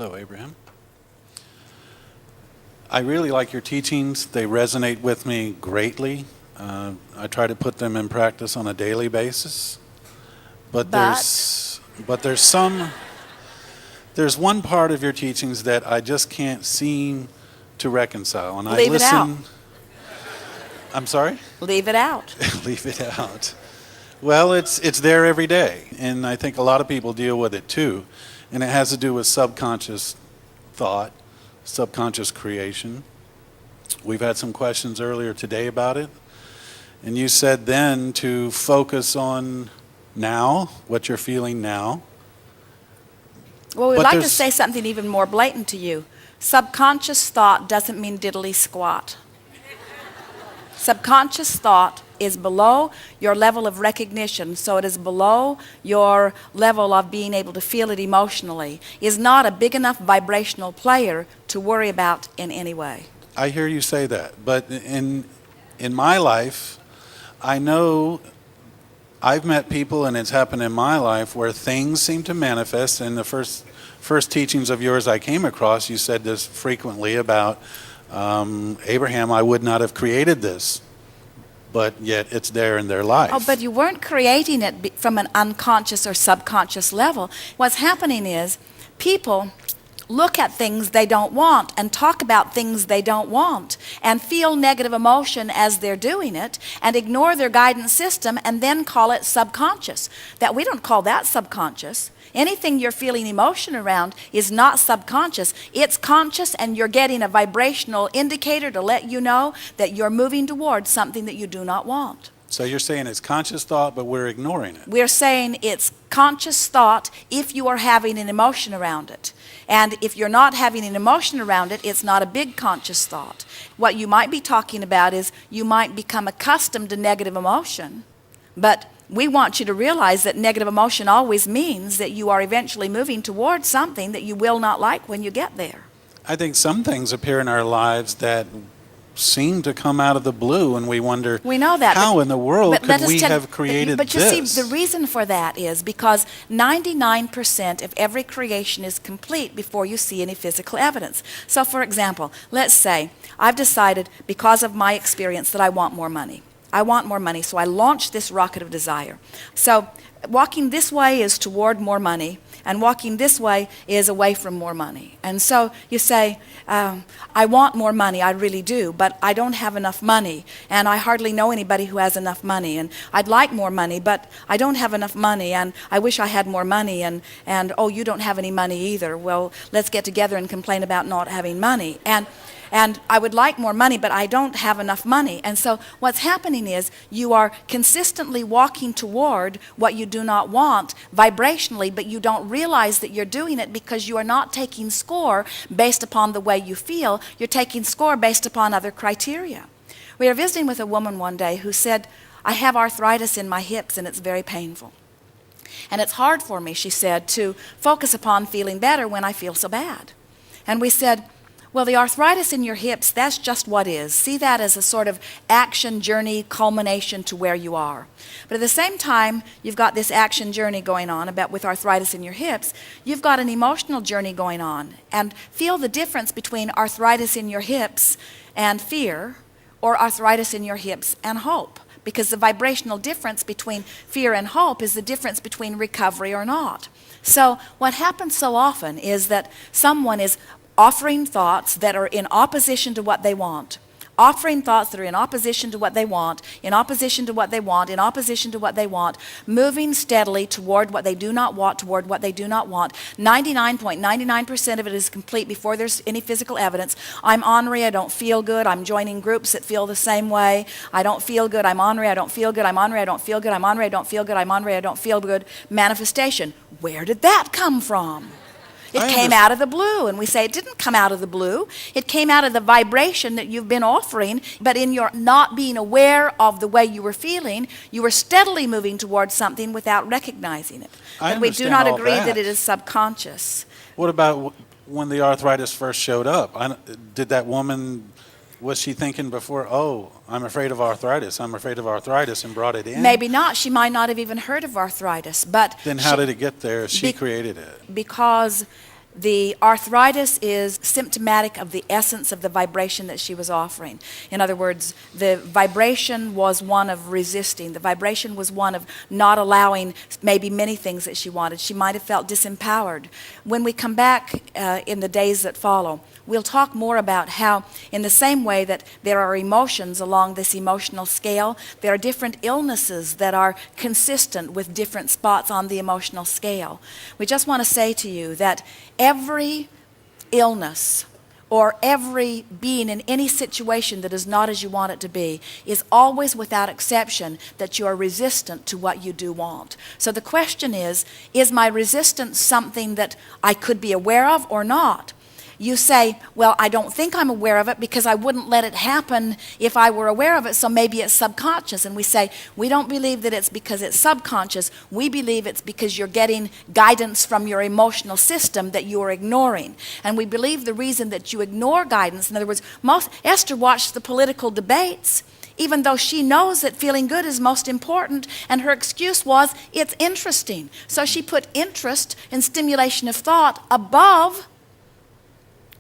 Hello, Abraham. I really like your teachings. They resonate with me greatly. I try to put them in practice on a daily basis. But there's one part of your teachings that I just can't seem to reconcile. And Leave it out. I'm sorry? Leave it out. Leave it out. Well, it's there every day, and I think a lot of people deal with it too. And it has to do with subconscious thought, subconscious creation. We've had some questions earlier today about it. And you said then to focus on now, what you're feeling now. Well, we'd like to say something even more blatant to you. Subconscious thought doesn't mean diddly squat. Subconscious thought is below your level of recognition, so it is below your level of being able to feel it emotionally, is not a big enough vibrational player to worry about in any way. I hear you say that, but in my life, I know I've met people, and it's happened in my life, where things seem to manifest. In the first teachings of yours I came across, you said this frequently about Abraham, I would not have created this, but yet it's there in their life. Oh, but you weren't creating it from an unconscious or subconscious level. What's happening is people look at things they don't want and talk about things they don't want and feel negative emotion as they're doing it and ignore their guidance system and then call it subconscious. That we don't call that subconscious. Anything you're feeling emotion around is not subconscious. It's conscious, and you're getting a vibrational indicator to let you know that you're moving towards something that you do not want. So you're saying it's conscious thought, but we're ignoring it. We're saying it's conscious thought if you are having an emotion around it. And if you're not having an emotion around it, it's not a big conscious thought. What you might be talking about is you might become accustomed to negative emotion, but we want you to realize that negative emotion always means that you are eventually moving towards something that you will not like when you get there. I think some things appear in our lives that seem to come out of the blue, and we wonder, we know that, how in the world could we have created this? But you see, the reason for that is because 99% of every creation is complete before you see any physical evidence. So for example, let's say I've decided because of my experience that I want more money. I want more money, so I launched this rocket of desire. So walking this way is toward more money, and walking this way is away from more money. And so you say, I want more money, I really do, but I don't have enough money, and I hardly know anybody who has enough money, and I'd like more money, but I don't have enough money, and I wish I had more money, and oh, you don't have any money either. Well, let's get together and complain about not having money. And I would like more money, but I don't have enough money. And so what's happening is you are consistently walking toward what you do not want vibrationally, but you don't realize that you're doing it because you are not taking score based upon the way you feel. You're taking score based upon other criteria. We were visiting with a woman one day who said, I have arthritis in my hips and it's very painful. And it's hard for me, she said, to focus upon feeling better when I feel so bad. And we said, well, the arthritis in your hips, that's just what is. See that as a sort of action journey culmination to where you are. But at the same time, you've got this action journey going on with arthritis in your hips, you've got an emotional journey going on. And feel the difference between arthritis in your hips and fear, or arthritis in your hips and hope. Because the vibrational difference between fear and hope is the difference between recovery or not. So what happens so often is that someone is offering thoughts that are in opposition to what they want. Offering thoughts that are in opposition to what they want, in opposition to what they want, in opposition to what they want, moving steadily toward what they do not want, toward what they do not want. 99.99% of it is complete before there's any physical evidence. I'm ornery, I don't feel good, I'm joining groups that feel the same way. I don't feel good, I'm ornery, I don't feel good, I'm ornery, I don't feel good, I'm ornery, I don't feel good, I'm ornery, I don't feel good. Manifestation. Where did that come from? It came out of the blue, and we say it didn't come out of the blue. It came out of the vibration that you've been offering, but in your not being aware of the way you were feeling, you were steadily moving towards something without recognizing it. And we do not agree that it is subconscious. What about when the arthritis first showed up? Did that woman, was she thinking before, oh, I'm afraid of arthritis, and brought it in? Maybe not. She might not have even heard of arthritis. But then how did it get there if she created it? Because the arthritis is symptomatic of the essence of the vibration that she was offering. In other words, the vibration was one of resisting. The vibration was one of not allowing maybe many things that she wanted. She might have felt disempowered. When we come back in the days that follow, we'll talk more about how, in the same way that there are emotions along this emotional scale, there are different illnesses that are consistent with different spots on the emotional scale. We just want to say to you that every illness or every being in any situation that is not as you want it to be is always, without exception, that you are resistant to what you do want. So the question is my resistance something that I could be aware of or not? You say, well, I don't think I'm aware of it because I wouldn't let it happen if I were aware of it, so maybe it's subconscious. And we say, we don't believe that it's because it's subconscious. We believe it's because you're getting guidance from your emotional system that you are ignoring. And we believe the reason that you ignore guidance, in other words, Esther watched the political debates, even though she knows that feeling good is most important, and her excuse was, it's interesting. So she put interest and stimulation of thought above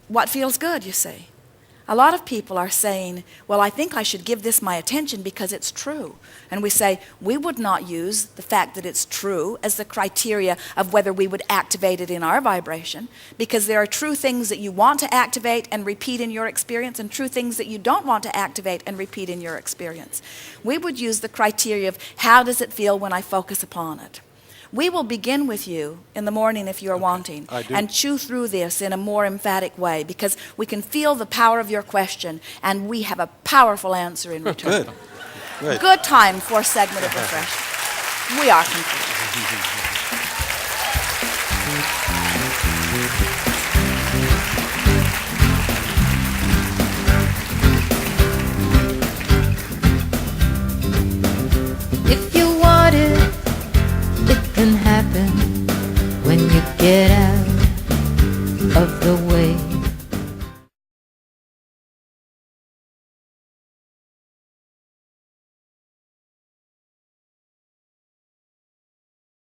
what feels good, you see. A lot of people are saying, well, I think I should give this my attention because it's true. And we say, we would not use the fact that it's true as the criteria of whether we would activate it in our vibration, because there are true things that you want to activate and repeat in your experience, and true things that you don't want to activate and repeat in your experience. We would use the criteria of how does it feel when I focus upon it. We will begin with you in the morning if you are wanting, and chew through this in a more emphatic way, because we can feel the power of your question and we have a powerful answer in return. Good time for a segment of refreshment. We are complete. If you want it, it can happen when you get out of the way.